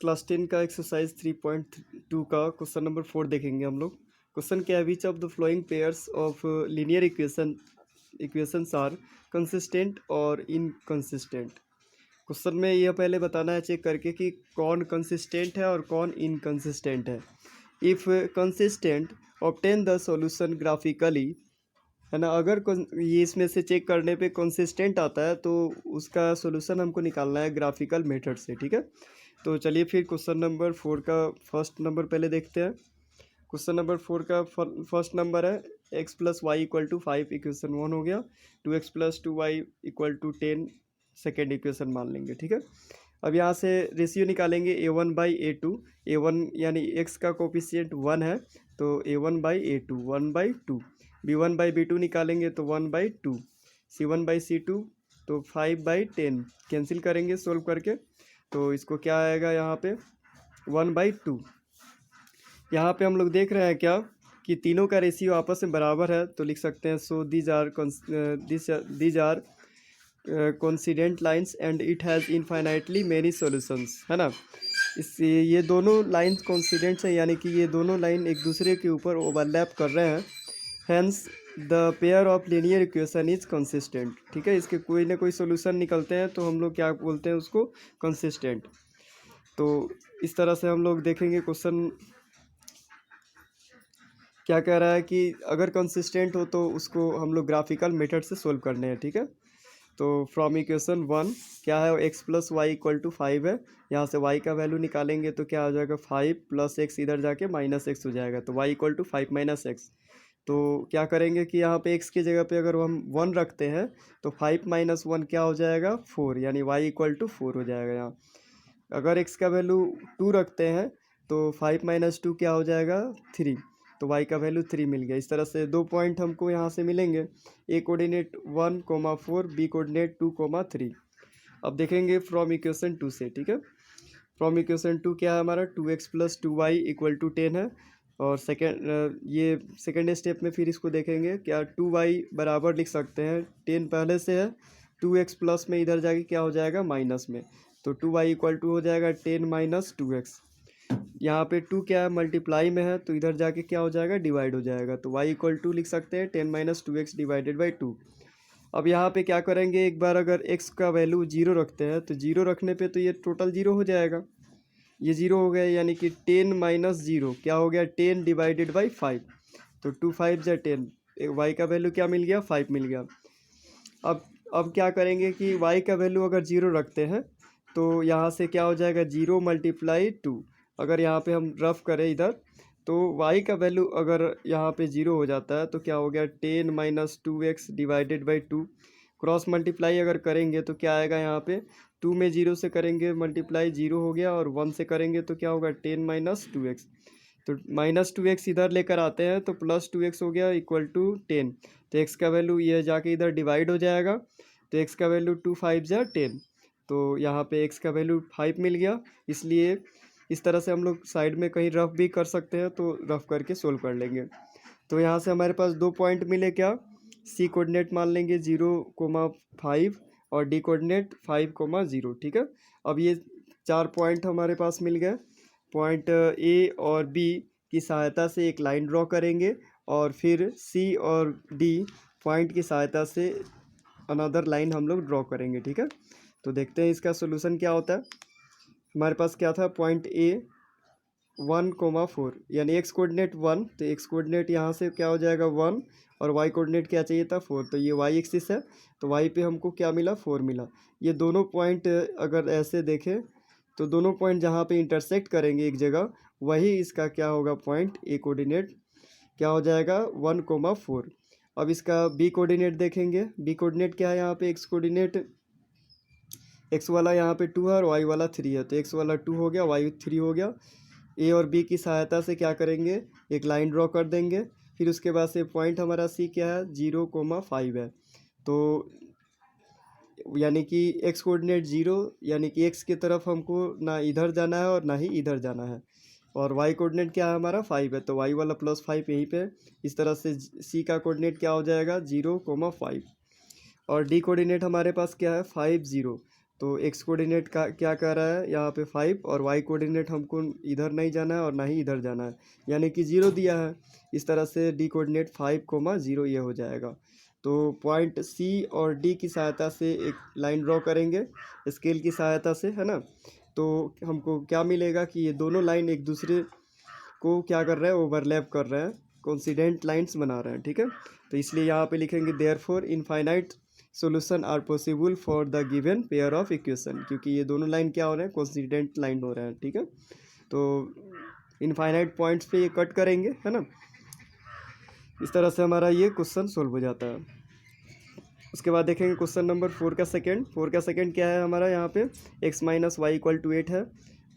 Class 10 का exercise 3.2 का question number 4 देखेंगे हम लोग। क्वेश्चन क्या है, which of the flowing pairs of linear equations are consistent और इनकंसिस्टेंट। क्वेश्चन में यह पहले बताना है चेक करके कि कौन कंसिस्टेंट है और कौन इनकंसिस्टेंट है। If consistent obtain the solution graphically, है ना। अगर ये इसमें से चेक करने पे कंसिस्टेंट आता है तो उसका सॉल्यूशन हमको निकालना है ग्राफिकल मेथड से, ठीक है। तो चलिए फिर क्वेश्चन नंबर 4 का फर्स्ट नंबर पहले देखते हैं। क्वेश्चन नंबर 4 का फर्स्ट नंबर है x plus Y equal to 5, equation 1 हो गया। 2x plus 2y equal to 10 second equation मान लेंगे, ठीक है। अब यहाँ से रेशियो निकालेंगे a1/a2। a1 यानी x का कोफिशिएंट 1 है तो a1/a2 1/2। b1/b2 निकालेंगे तो 1/2। c1/c2 तो 5/10 कैंसिल करेंगे सोल्व करके, तो इसको क्या आएगा यहाँ पे 1/2। यहाँ पे हम लोग देख रहे हैं क्या कि तीनों का रेशियो आपस में बराबर है, तो लिख सकते हैं so these are coincident lines and it has infinitely many solutions, है ना। इस ये दोनों लाइन कॉन्सिडेंट्स हैं, यानी कि ये दोनों लाइन एक दूसरे के ऊपर ओवरलैप कर रहे हैं। Hence the pair of linear equation is consistent, ठीक है। इसके कोई ना कोई सोल्यूशन निकलते हैं तो हम लोग क्या बोलते हैं उसको, कंसिस्टेंट। तो इस तरह से हम लोग देखेंगे क्वेश्चन क्या कह रहा है कि अगर कंसिस्टेंट हो तो उसको हम लोग ग्राफिकल मेथड से सोल्व करने हैं, ठीक है। तो फ्रॉम इक्वेशन 1 क्या है, x plus Y equal to 5 है। यहाँ से y का वैल्यू निकालेंगे तो क्या हो जाएगा 5 प्लस एक्स, इधर जाके माइनस एक्स हो जाएगा, तो y equal to 5 minus x. तो क्या करेंगे कि यहाँ पे x की जगह पे अगर हम 1 रखते हैं तो 5 माइनस 1 क्या हो जाएगा 4, यानी y इक्वल टू 4 हो जाएगा यहाँ। अगर x का वैल्यू 2 रखते हैं तो 5 माइनस 2 क्या हो जाएगा 3, तो y का वैल्यू 3 मिल गया। इस तरह से 2 पॉइंट हमको यहाँ से मिलेंगे, a कोऑर्डिनेट 1,4, b कोऑर्डिनेट 2,3। अब देखेंगे फ्रॉम इक्वेशन 2 से, ठीक है। फ्रॉम इक्वेशन 2 क्या है हमारा 2x plus 2y equal to 10 है। और ये सेकेंड स्टेप में फिर इसको देखेंगे क्या 2y बराबर लिख सकते हैं 10 पहले से है, 2x प्लस में इधर जाके क्या हो जाएगा माइनस में, तो 2y इक्वल टू हो जाएगा 10 माइनस 2x। यहाँ पे 2 क्या है मल्टीप्लाई में है तो इधर जाके क्या हो जाएगा डिवाइड हो जाएगा, तो y इक्वल टू लिख सकते हैं 10 माइनस 2x डिवाइडेड बाई 2। अब यहाँ पे क्या करेंगे, एक बार अगर x का वैल्यू 0 रखते हैं तो 0 रखने पे तो ये टोटल 0 हो जाएगा, ये 0 हो गया, यानी कि 10 माइनस 0 क्या हो गया 10 डिवाइडेड बाई 5, तो 2 5 जा 10, y का वैल्यू क्या मिल गया 5 मिल गया। अब क्या करेंगे कि y का वैल्यू अगर 0 रखते हैं तो यहाँ से क्या हो जाएगा 0 मल्टीप्लाई 2। अगर यहाँ पे हम रफ करें इधर तो y का वैल्यू अगर यहाँ पे 0 हो जाता है तो क्या हो गया 10 minus 2x divided by 2। Cross multiply अगर करेंगे तो क्या आएगा यहाँ पे 2 में 0 से करेंगे मल्टीप्लाई 0 हो गया, और 1 से करेंगे तो क्या होगा 10 माइनस 2x, तो माइनस 2x इधर लेकर आते हैं तो प्लस 2x हो गया इक्वल टू 10। तो x का वैल्यू ये जाके इधर डिवाइड हो जाएगा, तो x का वैल्यू 2 5 जा 10, तो यहाँ पे x का वैल्यू 5 मिल गया। इसलिए इस तरह से हम लोग साइड में कहीं रफ भी कर सकते हैं, तो रफ करके सोल्व कर लेंगे। तो यहाँ से हमारे पास 2 पॉइंट मिले, क्या c कोऑर्डिनेट मान लेंगे 0,5 और d कोऑर्डिनेट 5,0, ठीक है। अब ये 4 पॉइंट हमारे पास मिल गए। पॉइंट a और b की सहायता से एक लाइन ड्रॉ करेंगे और फिर c और d पॉइंट की सहायता से अनदर लाइन हम लोग ड्रॉ करेंगे, ठीक है। तो देखते हैं इसका सोल्यूशन क्या होता है। हमारे पास क्या था पॉइंट a 1,4, यानी x कोऑर्डिनेट 1, तो x कोऑर्डिनेट यहाँ से क्या हो जाएगा 1, और y कोऑर्डिनेट क्या चाहिए था 4, तो ये y एक्सिस है तो y पे हमको क्या मिला 4 मिला। ये दोनों पॉइंट अगर ऐसे देखें तो दोनों पॉइंट जहाँ पे इंटरसेक्ट करेंगे एक जगह, वही इसका क्या होगा पॉइंट a कोऑर्डिनेट क्या हो जाएगा 1,4। अब इसका b कोऑर्डिनेट देखेंगे, b कोऑर्डिनेट क्या है यहाँ पे x कोऑर्डिनेट, x वाला यहाँ पे 2 है और y वाला 3 है, तो x वाला 2 हो गया y 3 हो गया। a और b की सहायता से क्या करेंगे एक लाइन ड्रॉ कर देंगे, फिर उसके बाद से पॉइंट हमारा c क्या है 0,5 है, तो यानी कि x कोऑर्डिनेट 0, यानी कि x की तरफ हमको ना इधर जाना है और ना ही इधर जाना है, और y कोऑर्डिनेट क्या है हमारा 5 है, तो y वाला +5 यहीं पे। इस तरह से c का कोऑर्डिनेट क्या हो जाएगा 0,5, और d कोऑर्डिनेट हमारे पास क्या है 5 0, तो एक्स कोऑर्डिनेट का क्या कह रहा है यहाँ पे 5 और वाई कोऑर्डिनेट हमको इधर नहीं जाना है और ना ही इधर जाना है, यानी कि 0 दिया है। इस तरह से डी कोऑर्डिनेट 5, 0 ये हो जाएगा। तो पॉइंट सी और डी की सहायता से एक लाइन ड्रॉ करेंगे स्केल की सहायता से, है ना। तो हमको क्या मिलेगा कि ये दोनों लाइन एक दूसरे को क्या कर रहे हैं, ओवरलैप कर रहे हैं, कोइंसिडेंट लाइंस बना रहे हैं, ठीक है। तो इसलिए यहाँ पे लिखेंगे therefore infinite solution are possible for the given pair of equation, क्योंकि ये दोनों लाइन क्या हो रहे हैं, कोइंसिडेंट लाइन हो रहे हैं, ठीक है। तो इनफाइनाइट पॉइंट्स पे ये कट करेंगे, है ना। इस तरह से हमारा ये क्वेश्चन सोल्व हो जाता है। उसके बाद देखेंगे क्वेश्चन नंबर 4 का सेकेंड क्या है हमारा, यहाँ पे x minus y equal to 8 है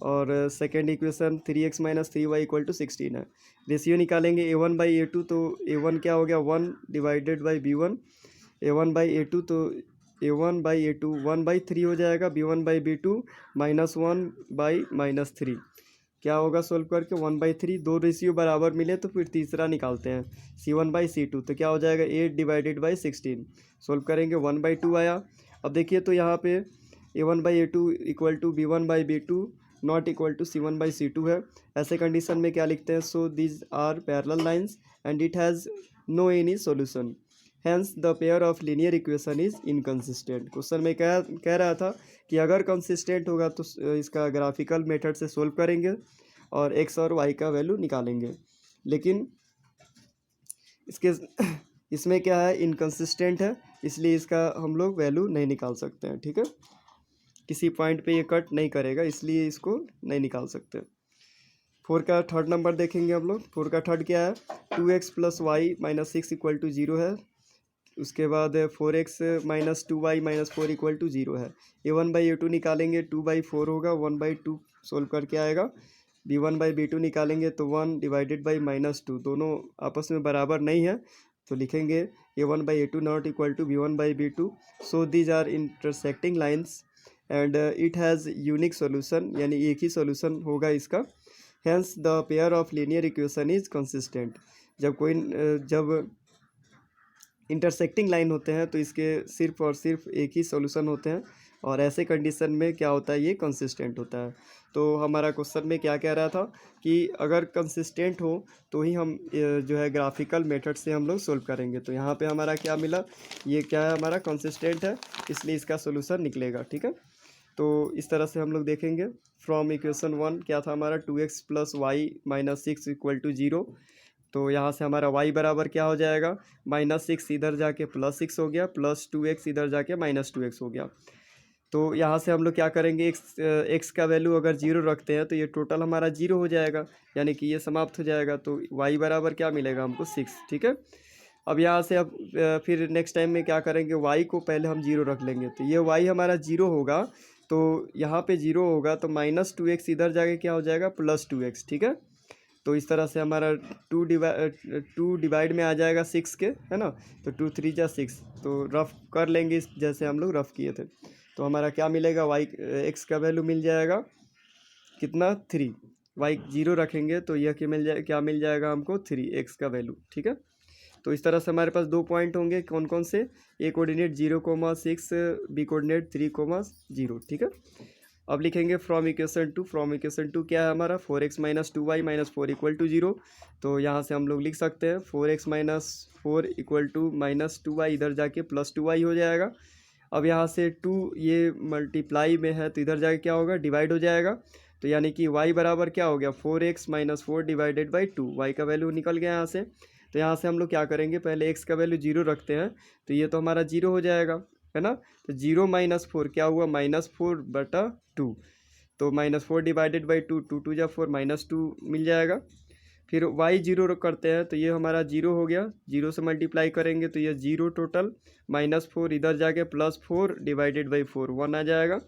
और second equation 3x minus 3y equal to 16 है। रेशियो निकालेंगे a1/a2, तो a1 क्या हो गया 1 डिवाइडेड बाई b1, a1/a2 तो a1/a2 1/3 हो जाएगा, b1/b2 -1/-3 क्या होगा सोल्व करके 1/3। दो रेशियो बराबर मिले तो फिर तीसरा निकालते हैं c1/c2, तो क्या हो जाएगा 8 डिवाइडेड बाई 16, सोल्व करेंगे 1/2 आया। अब देखिए तो यहाँ पे a1/a2 equal to b1/b2 not equal to c1/c2 है। ऐसे कंडीशन में क्या लिखते हैं, so this are parallel lines and it has no any solution, hence the pair of linear equation is inconsistent. Question में कह रहा था कि अगर कंसिस्टेंट होगा तो इसका ग्राफिकल मेथड से सोल्व करेंगे और एक्स और वाई का वैल्यू निकालेंगे, लेकिन इसके इसमें क्या है, इनकंसिस्टेंट है, इसलिए इसका हम लोग वैल्यू नहीं निकाल सकते हैं, ठीक है। किसी पॉइंट पे ये कट नहीं करेगा, इसलिए इसको नहीं निकाल सकते। 4 का थर्ड नंबर देखेंगे हम लोग। 4 का थर्ड क्या है, 2x plus y minus 6 equal to 0 है। उसके बाद 4x minus 2y minus 4 equal to 0 है। a1/a2 निकालेंगे 2/4 होगा, 1/2 सोल्व करके आएगा। b1/b2 निकालेंगे तो 1 डिवाइडेड बाई -2, दोनों आपस में बराबर नहीं है, तो लिखेंगे a1/a2 not equal to b1/b2, so these are intersecting lines and it has unique solution, यानी एक ही सॉल्यूशन होगा इसका। Hence the pair of linear equation is consistent. जब इंटरसेक्टिंग लाइन होते हैं तो इसके सिर्फ और सिर्फ एक ही सॉल्यूशन होते हैं, और ऐसे कंडीशन में क्या होता है, ये कंसिस्टेंट होता है। तो हमारा क्वेश्चन में क्या कह रहा था कि अगर कंसिस्टेंट हो तो ही हम जो है ग्राफिकल मेथड से हम लोग सोल्व करेंगे। तो यहाँ पे हमारा क्या मिला, ये क्या है, हमारा कंसिस्टेंट है, इसलिए इसका सोल्यूशन निकलेगा, ठीक है। तो इस तरह से हम लोग देखेंगे फ्रॉम इक्वेशन 1 क्या था हमारा 2x plus y minus 6 equal to 0। तो यहाँ से हमारा y बराबर क्या हो जाएगा, -6 इधर जाके +6 हो गया, प्लस 2x इधर जाके -2x हो गया। तो यहाँ से हम लोग क्या करेंगे, x का वैल्यू अगर 0 रखते हैं तो ये टोटल हमारा 0 हो जाएगा, यानी कि ये समाप्त हो जाएगा। तो y बराबर क्या मिलेगा हमको 6, ठीक है। अब यहाँ से फिर नेक्स्ट टाइम में क्या करेंगे, y को पहले हम 0 रख लेंगे, तो ये y हमारा 0 होगा, तो यहाँ पे 0 होगा तो -2x इधर जाके क्या हो जाएगा +2x, ठीक है। तो इस तरह से हमारा 2 डिवाइड में आ जाएगा 6 के, है ना। तो 2 3 जा 6, तो रफ कर लेंगे जैसे हम लोग रफ किए थे। तो हमारा क्या मिलेगा, x का वैल्यू मिल जाएगा कितना 3, y 0 रखेंगे तो यह क्या मिल जाएगा हमको 3x का वैल्यू, ठीक है। तो इस तरह से हमारे पास 2 पॉइंट होंगे, कौन कौन से, a कोऑर्डिनेट 0,6, b कोऑर्डिनेट 3,0, ठीक है। अब लिखेंगे फ्रॉम इक्वेशन 2 क्या है हमारा 4x minus 2y minus 4 equal to 0। तो यहाँ से हम लोग लिख सकते हैं 4x minus 4 equal to -2y इधर जाके +2y हो जाएगा। अब यहाँ से 2 ये मल्टीप्लाई में है तो इधर जाके क्या होगा, डिवाइड हो जाएगा। तो यानी कि y बराबर क्या हो गया 4x minus 4 divided by 2, y का वैल्यू निकल गया यहाँ से। तो यहाँ से हम लोग क्या करेंगे, पहले x का वैल्यू 0 रखते हैं, तो ये तो हमारा 0 हो जाएगा, है ना। तो 0 माइनस 4 क्या हुआ -4/2, तो -4 डिवाइडेड बाई 2, 2 2 जा 4 -2 मिल जाएगा। फिर y 0 करते हैं तो ये हमारा 0 हो गया, 0 से मल्टीप्लाई करेंगे तो ये 0 टोटल, -4 इधर जाके +4 डिवाइडेड बाई 4 1 आ जाएगा।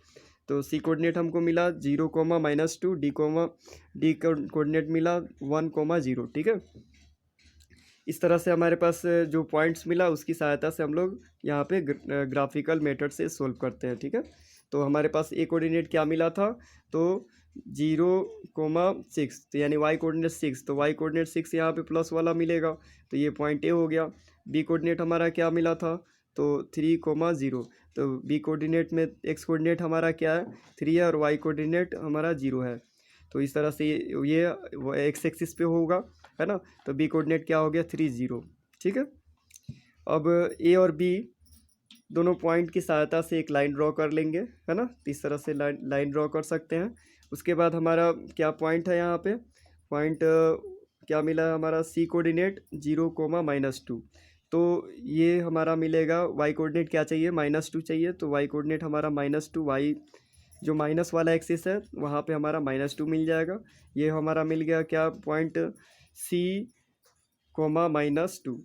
तो c कोऑर्डिनेट हमको मिला 0, -2, डी कोऑर्डिनेट मिला 1, 0, ठीक है। इस तरह से हमारे पास जो पॉइंट्स मिला उसकी सहायता से हम लोग यहाँ पे ग्राफिकल मेथड से सोल्व करते हैं, ठीक है। तो हमारे पास ए कोऑर्डिनेट क्या मिला था, तो 0,6, तो यानी y कोऑर्डिनेट 6, तो y कोऑर्डिनेट 6 यहाँ पे प्लस वाला मिलेगा, तो ये पॉइंट ए हो गया। बी कोऑर्डिनेट हमारा क्या मिला था तो 3,0। तो बी कोऑर्डिनेट में एक्स कोऑर्डिनेट हमारा क्या है 3 है और वाई कोऑर्डिनेट हमारा 0 है। तो इस तरह से ये एक्स एक्सिस पे होगा, है ना। तो बी कोऑर्डिनेट क्या हो गया 3, 0, ठीक है। अब ए और बी दोनों पॉइंट की सहायता से एक लाइन ड्रॉ कर लेंगे, है ना। तो इस तरह से लाइन ड्रॉ कर सकते हैं। उसके बाद हमारा क्या पॉइंट है यहाँ पे, पॉइंट क्या मिला है हमारा सी कोऑर्डिनेट 0,-2। तो ये हमारा मिलेगा वाई कोऑर्डिनेट क्या चाहिए -2 चाहिए, तो वाई कोऑर्डिनेट हमारा -2, वाई जो माइनस वाला एक्सिस है वहाँ पे हमारा -2 मिल जाएगा। ये हमारा मिल गया क्या पॉइंट C,-2,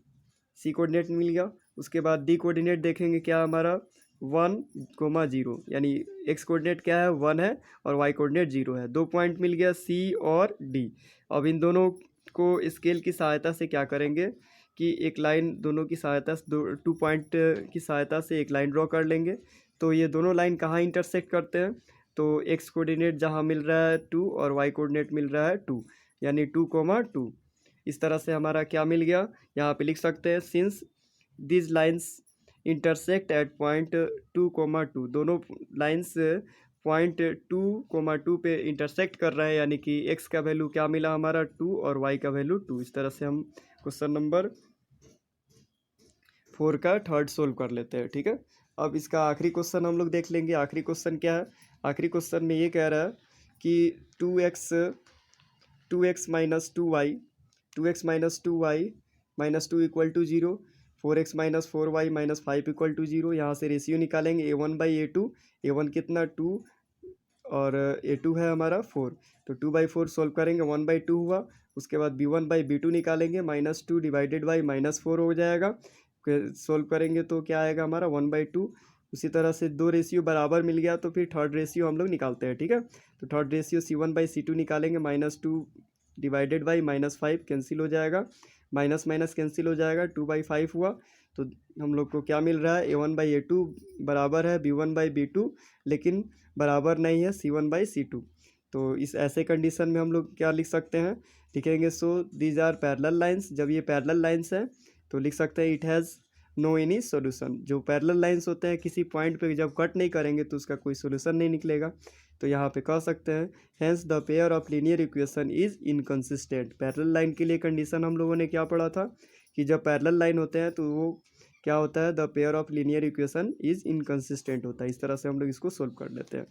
सी कोऑर्डिनेट मिल गया। उसके बाद डी कोऑर्डिनेट देखेंगे क्या हमारा 1,0, यानी एक्स कोऑर्डिनेट क्या है 1 है और वाई कोऑर्डिनेट 0 है। 2 पॉइंट मिल गया सी और डी। अब इन दोनों को स्केल की सहायता से क्या करेंगे कि एक लाइन दोनों की सहायता से 2 पॉइंट की सहायता से एक लाइन ड्रॉ कर लेंगे। तो ये दोनों लाइन कहाँ इंटरसेक्ट करते हैं, तो एक्स कोऑर्डिनेट जहाँ मिल रहा है 2 और वाई कोऑर्डिनेट मिल रहा है 2, यानी 2,2। इस तरह से हमारा क्या मिल गया, यहाँ पे लिख सकते हैं since this lines intersect at point 2,2। दोनों लाइन्स पॉइंट 2,2 पे इंटरसेक्ट कर रहे हैं, यानी कि एक्स का वैल्यू क्या मिला हमारा 2 और वाई का वैल्यू 2। इस तरह से हम क्वेश्चन नंबर 4 का थर्ड सोल्व कर लेते हैं, ठीक है। अब इसका आखिरी क्वेश्चन हम लोग देख लेंगे। आखिरी क्वेश्चन क्या है, आखिरी क्वेश्चन में ये कह रहा है कि 2x - 2y -2 = 0, 4x - 4y - 5 = 0। यहाँ से रेशियो निकालेंगे a1/a2। a1 कितना 2 और a2 है हमारा 4, तो 2/4 सोल्व करेंगे 1/2 हुआ। उसके बाद b1/b2 निकालेंगे -2 डिवाइडेड बाई -4 हो जाएगा। सोल्व करेंगे तो क्या आएगा हमारा 1/2। उसी तरह से 2 रेशियो बराबर मिल गया, तो फिर थर्ड रेशियो हम लोग निकालते हैं, ठीक है। तो थर्ड रेशियो c1/c2 निकालेंगे, -2 डिवाइडेड बाई -5 कैंसिल हो जाएगा, माइनस माइनस कैंसिल हो जाएगा, 2/5 हुआ। तो हम लोग को क्या मिल रहा है a1/a2 बराबर है b1/b2, लेकिन बराबर नहीं है c1/c2। तो इस ऐसे कंडीशन में हम लोग क्या लिख सकते हैं, लिखेंगे so these are parallel lines. जब ये पैरेलल लाइंस है तो लिख सकते हैं it has no any solution. जो पैरेलल लाइंस होते हैं किसी पॉइंट पे जब कट नहीं करेंगे तो उसका कोई सॉल्यूशन नहीं निकलेगा। तो यहाँ पे कह सकते हैं hence the pair of linear equation is inconsistent. Parallel line के लिए कंडीशन हम लोगों ने क्या पढ़ा था कि जब पैरेलल लाइन होते हैं तो वो क्या होता है, the pair of linear equation is inconsistent होता है। इस तरह से हम लोग इसको सोल्व कर लेते हैं।